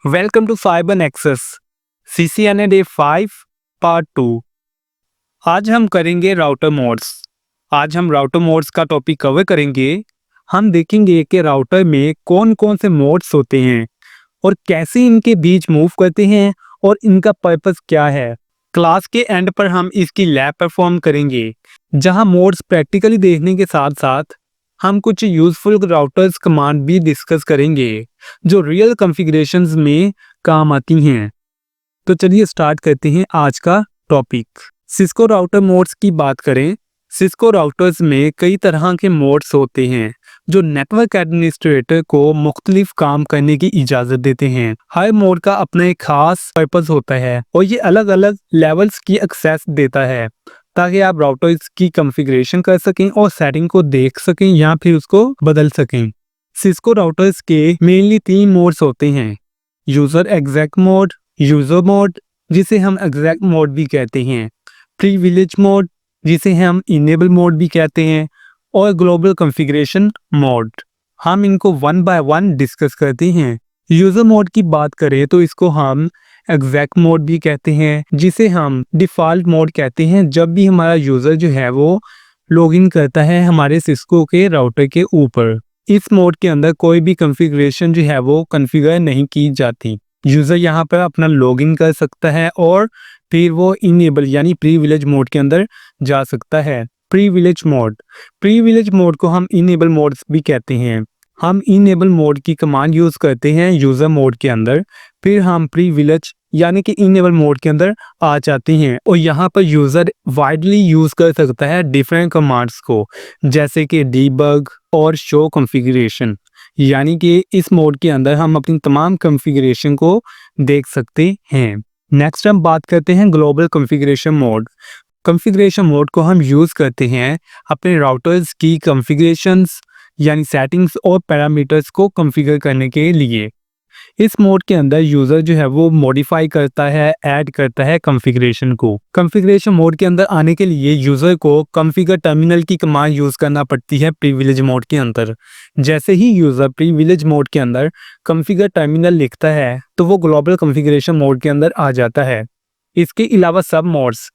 Welcome to Fiber Nexus CCNA Day 5 part 2। आज हम करेंगे राउटर मोड्स। आज हम राउटर मोड्स का टॉपिक कवर करेंगे। हम देखेंगे कि राउटर में कौन कौन से मोड्स होते हैं और कैसे इनके बीच मूव करते हैं और इनका पर्पस क्या है। क्लास के एंड पर हम इसकी लैब परफॉर्म करेंगे, जहां मोड्स प्रैक्टिकली देखने के साथ साथ हम कुछ यूजफुल राउटर्स कमांड भी डिस्कस करेंगे जो रियल कॉन्फ़िगरेशंस में काम आती हैं। तो चलिए स्टार्ट करते हैं आज का टॉपिक। सिस्को राउटर मोड्स की बात करें, सिस्को राउटर्स में कई तरह के मोड्स होते हैं जो नेटवर्क एडमिनिस्ट्रेटर को मुख्तलिफ काम करने की इजाज़त देते हैं। हर मोड का अपना एक खास पर्पस होता है और ये अलग अलग लेवल्स की एक्सेस देता है ताकि आप राउटर्स की कॉन्फ़िगरेशन कर सकें और सेटिंग को देख सकें या फिर उसको बदल सकें। सिस्को राउटर्स के मेनली 3 मोड्स होते हैं, user exact mode, user mode जिसे हम एग्जैक्ट मोड भी कहते हैं, प्रिविलेज मोड जिसे हम इनेबल मोड भी कहते हैं और ग्लोबल कॉन्फ़िगरेशन मोड। हम इनको वन बाय वन डिस्कस करते हैं। यूज़र मोड की बात करें तो इसको हम एग्जैक्ट मोड भी कहते हैं, जिसे हम डिफ़ॉल्ट मोड कहते हैं जब भी हमारा यूज़र जो है वो लॉगिन करता है हमारे सिस्को के राउटर के ऊपर। इस मोड के अंदर कोई भी कॉन्फ़िगरेशन जो है वो कॉन्फ़िगर नहीं की जाती। यूज़र यहाँ पर अपना लॉगिन कर सकता है और फिर वो इनेबल यानी प्रिविलेज मोड के अंदर जा सकता है। प्रिविलेज मोड को हम इनेबल मोड भी कहते हैं। हम इनेबल मोड की कमांड यूज़ करते हैं यूज़र मोड के अंदर, फिर हम प्रिविलेज यानी कि इनेबल मोड के अंदर आ जाते हैं और यहाँ पर यूज़र वाइडली यूज़ कर सकता है डिफरेंट कमांड्स को, जैसे कि डीबग और शो कॉन्फ़िगरेशन। यानी कि इस मोड के अंदर हम अपनी तमाम कॉन्फ़िगरेशन को देख सकते हैं। नेक्स्ट हम बात करते हैं global configuration mode. Configuration mode को हम यूज़ करते हैं अपने राउटर्स की कॉन्फ़िगरेशंस यानी सेटिंग्स और पैरामीटर्स को कॉन्फ़िगर करने के लिए। इस मोड के अंदर यूज़र जो है वो मॉडिफाई करता है, ऐड करता है कॉन्फ़िगरेशन को। कॉन्फ़िगरेशन मोड के अंदर आने के लिए यूज़र को कॉन्फ़िगर टर्मिनल की कमांड यूज़ करना पड़ती है प्रिविलेज मोड के अंदर। जैसे ही यूज़र प्रिविलेज मोड के अंदर कॉन्फ़िगर टर्मिनल लिखता है तो वो ग्लोबल कॉन्फ़िगरेशन मोड के अंदर आ जाता है। इसके अलावा सब मोड्स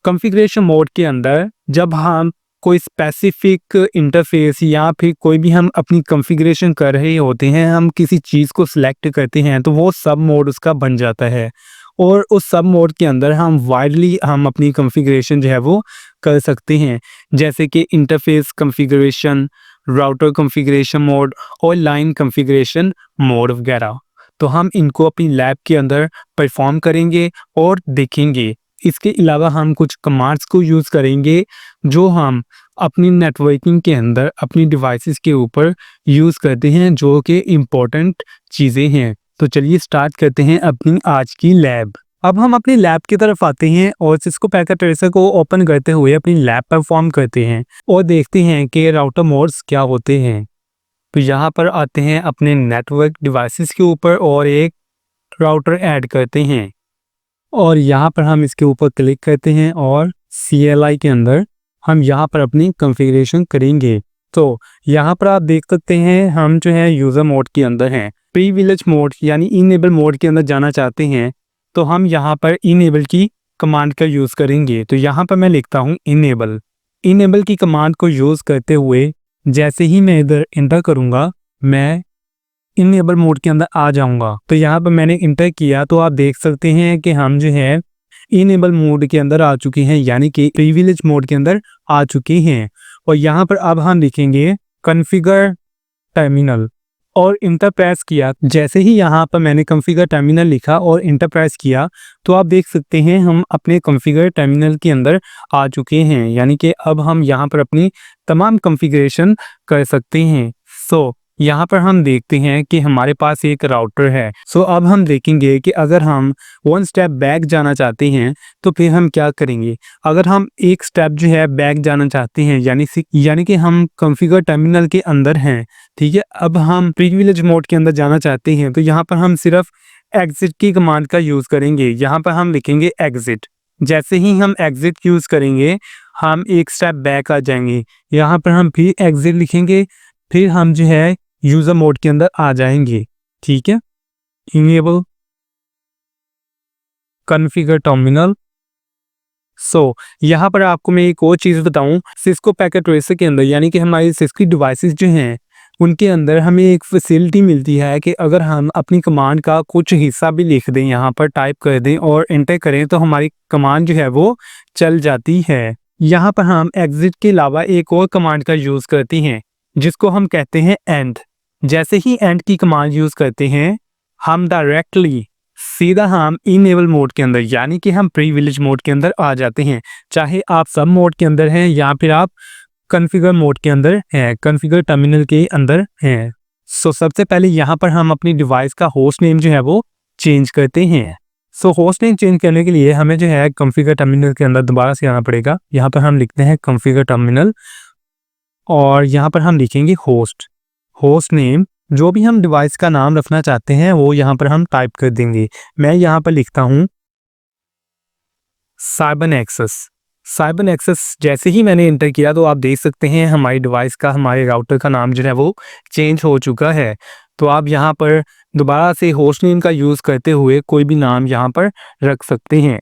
कॉन्फ़िगरेशन मोड के अंदर जब हम कोई स्पेसिफिक इंटरफेस या फिर कोई भी हम अपनी कॉन्फ़िगरेशन कर रहे होते हैं, हम किसी चीज़ को सिलेक्ट करते हैं तो वो सब मोड उसका बन जाता है और उस सब मोड के अंदर हम वाइडली हम अपनी कॉन्फ़िगरेशन जो है वो कर सकते हैं, जैसे कि interface configuration, router configuration mode और लाइन कॉन्फ़िगरेशन मोड वगैरह। तो हम इनको अपनी लैब के अंदर परफॉर्म करेंगे और देखेंगे। इसके अलावा हम कुछ कमांड्स को यूज़ करेंगे जो हम अपनी नेटवर्किंग के अंदर अपनी डिवाइसेस के ऊपर यूज़ करते हैं, जो कि इम्पोर्टेंट चीज़ें हैं। तो चलिए स्टार्ट करते हैं अपनी आज की लैब। अब हम अपनी लैब की तरफ आते हैं और सिस्को पैकेट ट्रेसर को ओपन करते हुए अपनी लैब परफॉर्म करते हैं और देखते हैं कि राउटर मोड्स क्या होते हैं। तो यहाँ पर आते हैं अपने नेटवर्क डिवाइसेस के ऊपर और एक राउटर ऐड करते हैं और यहाँ पर हम इसके ऊपर क्लिक करते हैं और CLI के अंदर हम यहाँ पर अपनी कॉन्फ़िगरेशन करेंगे। तो यहाँ पर आप देख सकते हैं हम जो है यूज़र मोड के अंदर हैं। प्रिविलेज मोड यानी इनेबल मोड के अंदर जाना चाहते हैं तो हम यहाँ पर इनेबल की कमांड का यूज़ करेंगे। तो यहाँ पर मैं लिखता हूँ इनेबल की कमांड को यूज़ करते हुए जैसे ही मैं इधर इंटर करूँगा मैं इनेबल मोड के अंदर आ जाऊंगा। तो यहाँ पर मैंने इंटर किया तो आप देख सकते हैं कि हम जो है इनेबल मोड के अंदर आ चुके हैं, यानी कि प्रिविलेज मोड के अंदर आ चुके हैं। और यहाँ पर अब हम लिखेंगे कॉन्फ़िगर टर्मिनल और इंटर प्रेस किया। जैसे ही यहाँ पर मैंने कॉन्फ़िगर टर्मिनल लिखा और इंटर प्रेस किया तो आप देख सकते हैं हम अपने कॉन्फ़िगर टर्मिनल के अंदर आ चुके हैं, यानी कि अब हम यहाँ पर अपनी तमाम कॉन्फ़िगरेशन कर सकते हैं। सो यहाँ पर हम देखते हैं कि हमारे पास एक राउटर है। अब हम देखेंगे कि अगर हम 1 स्टेप बैक जाना चाहते हैं तो फिर हम क्या करेंगे। अगर हम एक स्टेप जो है बैक जाना चाहते हैं यानी कि हम कॉन्फ़िगर टर्मिनल के अंदर हैं, ठीक है। अब हम प्रिविलेज मोड के अंदर जाना चाहते हैं तो यहाँ पर हम सिर्फ एग्जिट की कमांड का यूज़ करेंगे। यहाँ पर हम लिखेंगे एग्जिट। जैसे ही हम एग्जिट यूज़ करेंगे हम एक स्टेप बैक आ जाएंगे। यहाँ पर हम फिर एग्जिट लिखेंगे, फिर हम जो है यूज़र मोड के अंदर आ जाएंगे, ठीक है। Enable configure terminal. यहाँ पर आपको मैं एक और चीज़ बताऊं, सिस्को पैकेट ट्रेसर के अंदर यानी कि हमारी सिस्को डिवाइसेस जो हैं उनके अंदर हमें एक फैसिलिटी मिलती है कि अगर हम अपनी कमांड का कुछ हिस्सा भी लिख दें, यहाँ पर टाइप कर दें और एंटर करें तो हमारी कमांड जो है वो चल जाती है। यहाँ पर हम एग्जिट के अलावा एक और कमांड का यूज़ करते हैं जिसको हम कहते हैं एंड। जैसे ही एंड की कमांड यूज़ करते हैं हम डायरेक्टली सीधा हम इनेबल मोड के अंदर यानी कि हम प्रीविलेज मोड के अंदर आ जाते हैं, चाहे आप सब मोड के अंदर हैं या फिर आप कॉन्फ़िगर मोड के अंदर हैं, कॉन्फ़िगर टर्मिनल के अंदर हैं। सबसे पहले यहाँ पर हम अपनी डिवाइस का होस्ट नेम जो है वो चेंज करते हैं। होस्ट नेम चेंज करने के लिए हमें जो है कॉन्फ़िगर टर्मिनल के अंदर दोबारा से आना पड़ेगा। यहाँ पर हम लिखते हैं कॉन्फ़िगर टर्मिनल और यहाँ पर हम लिखेंगे होस्ट नेम। जो भी हम डिवाइस का नाम रखना चाहते हैं वो यहाँ पर हम टाइप कर देंगे। मैं यहाँ पर लिखता हूँ साइबरनेक्सस। जैसे ही मैंने एंटर किया तो आप देख सकते हैं हमारी डिवाइस का, हमारे राउटर का नाम जो है वो चेंज हो चुका है। तो आप यहाँ पर दोबारा से होस्ट नेम का यूज़ करते हुए कोई भी नाम यहाँ पर रख सकते हैं।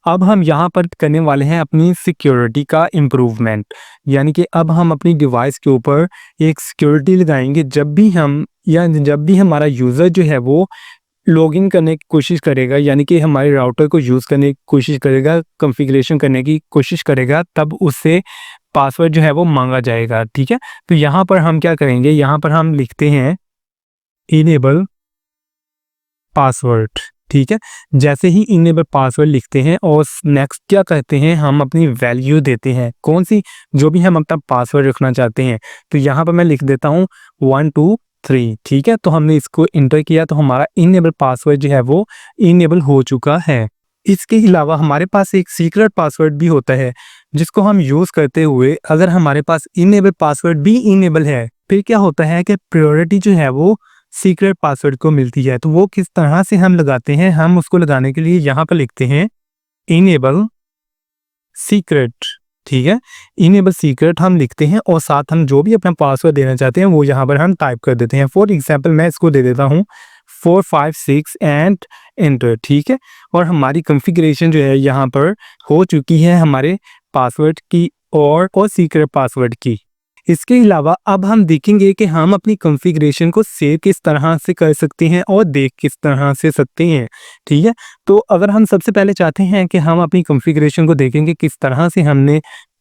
अब हम यहाँ पर करने वाले हैं अपनी सिक्योरिटी का इम्प्रूवमेंट, यानी कि अब हम अपनी डिवाइस के ऊपर एक सिक्योरिटी लगाएंगे। जब भी हमारा यूज़र जो है वो लॉगिन करने की कोशिश करेगा, यानी कि हमारे राउटर को यूज़ करने की कोशिश करेगा, कॉन्फ़िगरेशन करने की कोशिश करेगा, तब उससे पासवर्ड जो है वो मांगा जाएगा। ठीक है, तो यहाँ पर हम क्या करेंगे, यहाँ पर हम लिखते हैं इनेबल पासवर्ड। ठीक है, जैसे ही इनेबल पासवर्ड लिखते हैं और नेक्स्ट क्या कहते हैं, हम अपनी वैल्यू देते हैं, कौन सी, जो भी हम अपना पासवर्ड रखना चाहते हैं। तो यहाँ पर मैं लिख देता हूँ 1 2 3। ठीक है, तो हमने इसको इंटर किया तो हमारा इनेबल पासवर्ड जो है वो इनेबल हो चुका है। इसके अलावा हमारे पास एक सीक्रेट पासवर्ड भी होता है जिसको हम यूज़ करते हुए अगर हमारे पास इनेबल पासवर्ड भी इनेबल है, फिर क्या होता है कि प्रायोरिटी जो है वो सीक्रेट पासवर्ड को मिलती है। तो वो किस तरह से हम लगाते हैं, हम उसको लगाने के लिए यहाँ पर लिखते हैं इनेबल सीक्रेट। ठीक है, इनेबल सीक्रेट हम लिखते हैं और साथ हम जो भी अपना पासवर्ड देना चाहते हैं वो यहाँ पर हम टाइप कर देते हैं। फॉर एग्जांपल मैं इसको दे देता हूँ 456 एंड एंटर। ठीक है, और हमारी कॉन्फ़िगरेशन जो है यहाँ पर हो चुकी है हमारे पासवर्ड की और सीक्रेट पासवर्ड की। इसके अलावा अब हम देखेंगे कि हम अपनी कॉन्फ़िगरेशन को सेव किस तरह से कर सकते हैं और देख किस तरह से सकते हैं। ठीक है, तो अगर हम सबसे पहले चाहते हैं कि हम अपनी कॉन्फ़िगरेशन को देखेंगे किस तरह से हमने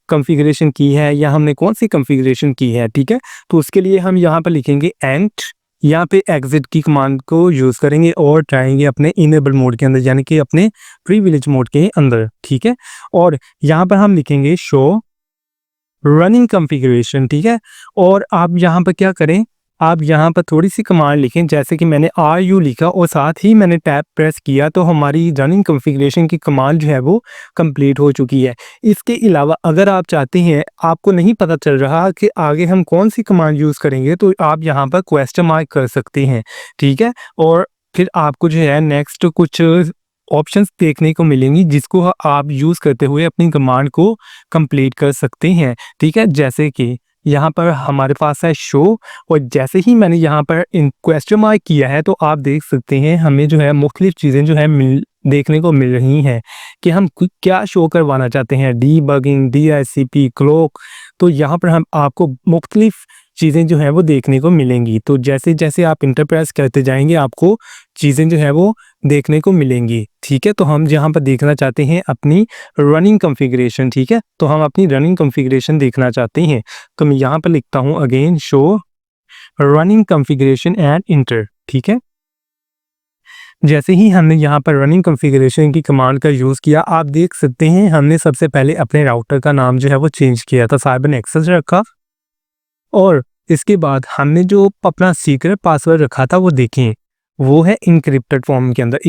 कॉन्फ़िगरेशन की है या हमने कौन सी कॉन्फ़िगरेशन की है। ठीक है, तो उसके लिए हम यहाँ पर लिखेंगे एंड, यहाँ पे एग्जिट की कमांड को यूज़ करेंगे और जाएंगे अपने इनेबल मोड के अंदर यानी कि अपने प्रीविलेज मोड के अंदर। ठीक है, और यहाँ पर हम लिखेंगे शो रनिंग कॉन्फ़िगरेशन। ठीक है, और आप यहाँ पर क्या करें, आप यहाँ पर थोड़ी सी कमांड लिखें, जैसे कि मैंने RU लिखा और साथ ही मैंने टैब प्रेस किया तो हमारी रनिंग कॉन्फ़िगरेशन की कमांड जो है वो कंप्लीट हो चुकी है। इसके अलावा अगर आप चाहते हैं, आपको नहीं पता चल रहा कि आगे हम कौन सी कमांड यूज़ करेंगे, तो आप यहाँ पर क्वेश्चन मार्क कर सकते हैं। ठीक है, और फिर आपको जो है नेक्स्ट कुछ ऑप्शंस देखने को मिलेंगी जिसको आप यूज़ करते हुए अपनी कमांड को कंप्लीट कर सकते हैं। ठीक है, जैसे कि यहाँ पर हमारे पास है शो, और जैसे ही मैंने यहाँ पर इन क्वेश्चन मार्क किया है तो आप देख सकते हैं हमें जो है मुख्तलिफ चीज़ें जो है देखने को मिल रही हैं कि हम क्या शो करवाना चाहते हैं, डीबगिंग, DHCP, क्लॉक। तो यहाँ पर हम आपको मुख्तलिफ चीज़ें जो है वो देखने को मिलेंगी। तो जैसे जैसे आप इंटर प्रेस करते जाएंगे आपको चीज़ें जो है वो देखने को मिलेंगी। ठीक है, तो हम यहाँ पर देखना चाहते हैं अपनी रनिंग कॉन्फ़िगरेशन। ठीक है, तो हम अपनी रनिंग कॉन्फ़िगरेशन देखना चाहते हैं तो मैं यहाँ पर लिखता हूँ again show running configuration and inter. ठीक है, जैसे ही हमने यहाँ पर रनिंग कॉन्फ़िगरेशन की कमांड का यूज़ किया, आप देख सकते हैं हमने सबसे पहले अपने राउटर का नाम जो है वो चेंज किया था, साइबरनेक्सस रखा, और इसके बाद हमने जो अपना सीक्रेट पासवर्ड रखा था वो देखें, वो है इनक्रिप्टेड फॉर्म के अंदर।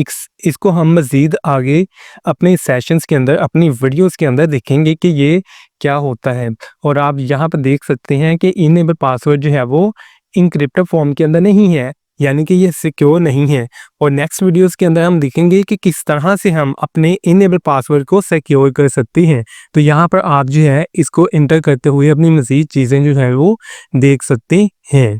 इसको हम मज़ीद आगे अपने सेशंस के अंदर, अपनी वीडियोस के अंदर देखेंगे कि ये क्या होता है। और आप यहाँ पर देख सकते हैं कि इनेबल पासवर्ड जो है वो इनक्रिप्टेड फॉर्म के अंदर नहीं है, यानी कि ये सिक्योर नहीं है। और नेक्स्ट वीडियोस के अंदर हम देखेंगे कि किस तरह से हम अपने इनेबल पासवर्ड को सिक्योर कर सकते हैं। तो यहाँ पर आप जो है इसको इंटर करते हुए अपनी मज़ीद चीज़ें जो है वो देख सकते हैं।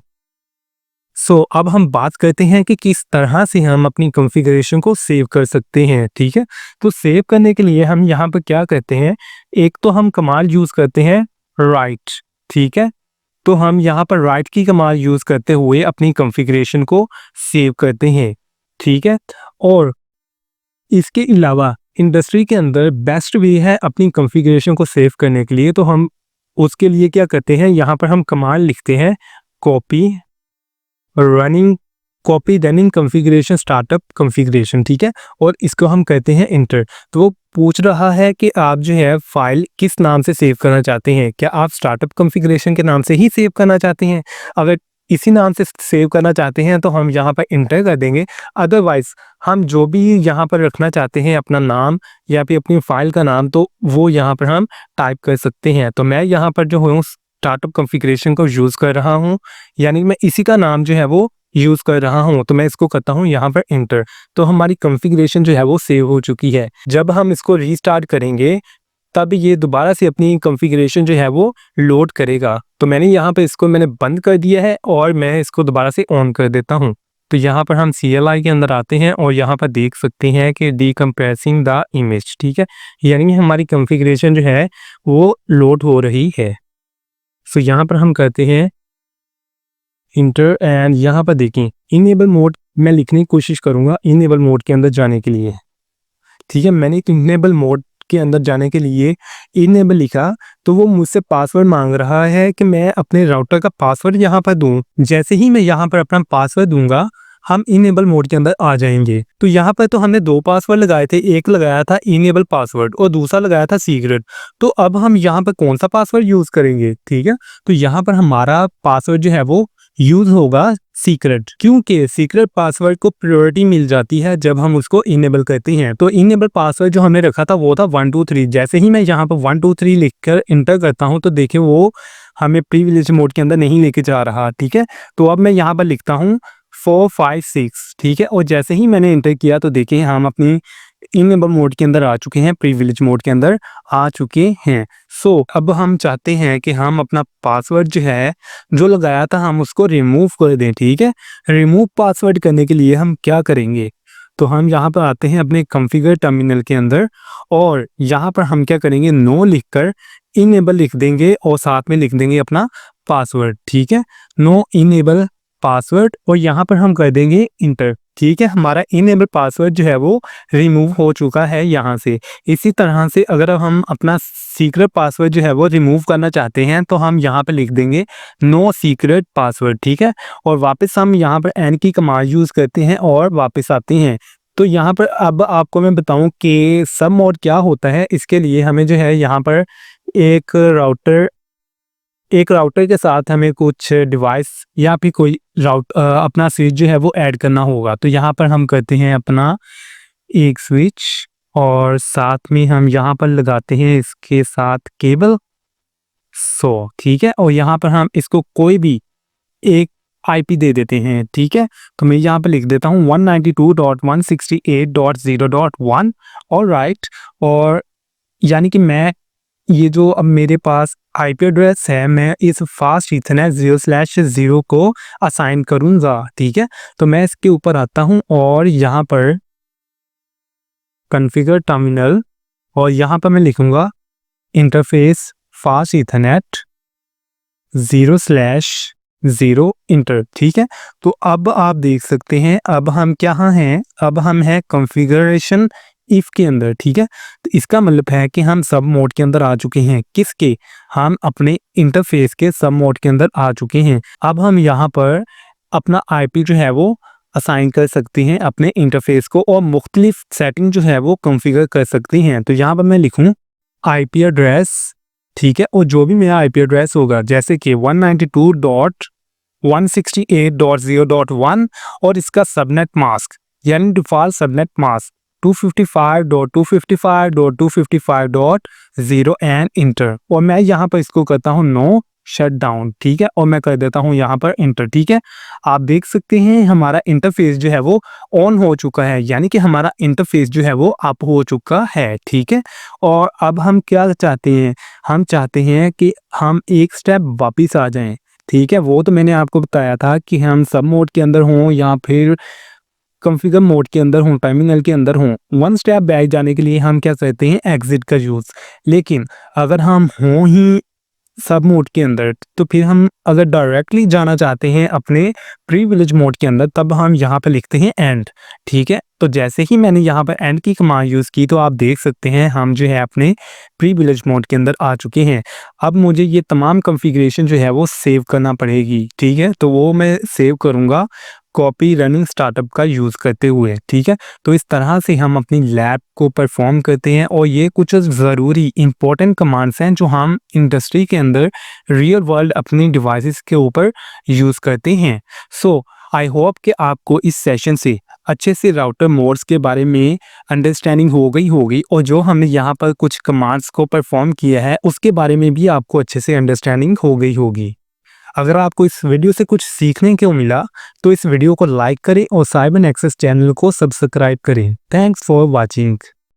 अब हम बात करते हैं कि किस तरह से हम अपनी कॉन्फ़िगरेशन को सेव कर सकते हैं, ठीक है? तो सेव करने के लिए हम यहाँ पर क्या करते हैं, एक तो हम कमांड यूज़ करते हैं राइट, ठीक है? तो हम यहाँ पर राइट की कमांड यूज़ करते हुए अपनी कॉन्फ़िगरेशन को सेव करते हैं, ठीक है? और इसके अलावा इंडस्ट्री के अंदर बेस्ट वे है अपनी कॉन्फ़िगरेशन को सेव करने के लिए, तो हम उसके लिए क्या करते हैं, यहाँ पर हम कमांड लिखते हैं copy running copy running configuration startup configuration, ठीक है? और इसको हम कहते हैं इंटर। तो वो पूछ रहा है कि आप जो है फाइल किस नाम से सेव करना चाहते हैं? क्या आप स्टार्टअप कॉन्फ़िगरेशन के नाम से ही सेव करना चाहते हैं? अगर इसी नाम से सेव करना चाहते हैं तो हम यहाँ पर इंटर कर देंगे। अदरवाइज़ हम जो भी यहाँ पर रखना चाहते हैं अपना नाम या फिर अपनी फ़ाइल का नाम, तो वो यहाँ पर हम टाइप कर सकते हैं। तो मैं यहाँ पर जो हूँ स्टार्टअप कॉन्फ़िगरेशन को यूज़ कर रहा हूँ, यानी मैं इसी का नाम जो है वो यूज़ कर रहा हूँ, तो मैं इसको करता हूँ यहाँ पर एंटर। तो हमारी कॉन्फ़िगरेशन जो है वो सेव हो चुकी है। जब हम इसको रीस्टार्ट करेंगे तब ये दोबारा से अपनी कॉन्फ़िगरेशन जो है वो लोड करेगा। तो मैंने यहाँ पे इसको बंद कर दिया है और मैं इसको दोबारा से ऑन कर देता हूँ। तो यहाँ पर हम CLI के अंदर आते हैं और यहाँ पर देख सकते हैं कि डिकम्प्रेसिंग द इमेज, ठीक है? यानी हमारी कॉन्फ़िगरेशन जो है वो लोड हो रही है। सो यहाँ पर हम करते हैं इंटर एंड यहाँ पर देखें इनेबल मोड मैं लिखने की कोशिश करूँगा इनेबल मोड के अंदर जाने के लिए, ठीक है? मैंने इनेबल मोड के अंदर जाने के लिए इनेबल लिखा तो वो मुझसे पासवर्ड मांग रहा है कि मैं अपने राउटर का पासवर्ड यहाँ पर दूं। जैसे ही मैं यहाँ पर अपना पासवर्ड दूंगा हम इनेबल मोड के अंदर आ जाएंगे। तो यहाँ पर तो हमने 2 पासवर्ड लगाए थे, एक लगाया था इनेबल पासवर्ड और दूसरा लगाया था सीक्रेट। तो अब हम यहाँ पर कौन सा पासवर्ड यूज़ करेंगे, ठीक है? तो यहाँ पर हमारा पासवर्ड जो है वो यूज़ होगा सीक्रेट, क्योंकि सीक्रेट पासवर्ड को प्रायोरिटी मिल जाती है जब हम उसको इनेबल करते हैं। तो इनेबल पासवर्ड जो हमने रखा था वो था 123। जैसे ही मैं यहाँ पर 123 लिखकर इंटर करता हूँ तो देखिए वो हमें प्रिविलेज मोड के अंदर नहीं लेके जा रहा, ठीक है? तो अब मैं यहाँ पर लिखता हूँ 456, ठीक है? और जैसे ही मैंने इंटर किया तो देखिए हम अपनी इनेबल मोड के अंदर आ चुके हैं, प्रिविलेज मोड के अंदर आ चुके हैं। अब हम चाहते हैं कि हम अपना पासवर्ड जो है जो लगाया था हम उसको रिमूव कर दें, ठीक है? रिमूव पासवर्ड करने के लिए हम क्या करेंगे, तो हम यहाँ पर आते हैं अपने कॉन्फ़िगर टर्मिनल के अंदर और यहाँ पर हम क्या करेंगे, नो लिखकर इनेबल लिख देंगे और साथ में लिख देंगे अपना पासवर्ड, ठीक है? नो इनेबल पासवर्ड और यहाँ पर हम कर देंगे इंटर, ठीक है? हमारा इनेबल पासवर्ड जो है वो रिमूव हो चुका है यहाँ से। इसी तरह से अगर हम अपना सीक्रेट पासवर्ड जो है वो रिमूव करना चाहते हैं तो हम यहाँ पे लिख देंगे नो सीक्रेट पासवर्ड, ठीक है? और वापस हम यहाँ पर एन की कमांड यूज़ करते हैं और वापस आते हैं। तो यहाँ पर अब आपको मैं बताऊँ कि सब मोड क्या होता है, इसके लिए हमें जो है यहाँ पर एक राउटर के साथ हमें कुछ डिवाइस या फिर कोई अपना स्विच जो है वो ऐड करना होगा। तो यहाँ पर हम करते हैं अपना एक स्विच और साथ में हम यहाँ पर लगाते हैं इसके साथ केबल, ठीक है? और यहाँ पर हम इसको कोई भी एक IP दे देते हैं, ठीक है? तो मैं यहाँ पे लिख देता हूँ 192.168.0.1 ऑलराइट। और यानी कि मैं ये जो अब मेरे पास IP एड्रेस है मैं इस फास्ट ईथरनेट 0/0 को असाइन करूँगा, ठीक है? तो मैं इसके ऊपर आता हूँ और यहाँ पर कॉन्फ़िगर टर्मिनल और यहाँ पर मैं लिखूँगा इंटरफेस फास्ट ईथरनेट 0/0 इंटर, ठीक है? तो अब आप देख सकते हैं अब हम कहाँ हैं, अब हम हैं कॉन्फ़िगरेशन इफ़ के अंदर, ठीक है? तो इसका मतलब है कि हम सब मोड के अंदर आ चुके हैं। किसके? हम अपने इंटरफेस के सब मोड के अंदर आ चुके हैं। अब हम यहाँ पर अपना IP जो है वो असाइन कर सकते हैं अपने इंटरफेस को और मुख्तलिफ सेटिंग जो है वो कॉन्फ़िगर कर सकते हैं। तो यहाँ पर मैं लिखूँ IP एड्रेस, ठीक है? और जो भी मेरा IP एड्रेस होगा जैसे कि 192.168.0.1 और इसका सबनेट मास्क यानी default subnet mask 255.255.255.0 and inter. और मैं यहाँ पर इसको करता हूँ नो शट डाउन, ठीक है? और मैं कर देता हूँ यहाँ पर इंटर, ठीक है? आप देख सकते हैं हमारा इंटरफेस जो है वो ऑन हो चुका है, यानी कि हमारा इंटरफेस जो है वो अप हो चुका है, ठीक है? और अब हम क्या चाहते हैं, हम चाहते हैं कि हम एक स्टेप वापिस आ जाएं, ठीक है, वो तो मैंने आपको बताया था कि हम सब मोड के अंदर हों या फिर कॉन्फ़िगर मोड के अंदर हों, टर्मिनल के अंदर हों, वन स्टेप बैक जाने के लिए हम क्या करते हैं, एग्ज़िट का यूज़। लेकिन अगर हम हों ही सब मोड के अंदर, तो फिर हम अगर डायरेक्टली जाना चाहते हैं अपने प्रिविलेज मोड के अंदर, तब हम यहाँ पे लिखते हैं एंड। ठीक है, तो जैसे ही मैंने यहाँ पर एंड की कमांड यूज़ की, तो आप देख सकते हैं हम जो है अपने प्रिविलेज मोड के अंदर आ चुके हैं। अब मुझे ये तमाम कॉन्फ़िगरेशन जो है वो सेव करना पड़ेगी। ठीक है, तो वो मैं सेव करूँगा कॉपी रनिंग स्टार्टअप का यूज़ करते हुए। ठीक है, तो इस तरह से हम अपनी लैब को परफॉर्म करते हैं और ये कुछ ज़रूरी इंपॉर्टेंट कमांड्स हैं जो हम इंडस्ट्री के अंदर रियल वर्ल्ड अपनी डिवाइसेस के ऊपर यूज़ करते हैं। सो आई होप कि आपको इस सेशन से अच्छे से राउटर मोड्स के बारे में अंडरस्टैंडिंग हो गई होगी और जो हमने यहाँ पर कुछ कमांड्स को परफॉर्म किया है उसके बारे में भी आपको अच्छे से अंडरस्टैंडिंग हो गई होगी। अगर आपको इस वीडियो से कुछ सीखने को मिला तो इस वीडियो को लाइक करें और साइबर नेक्सस चैनल को सब्सक्राइब करें। Thanks for watching.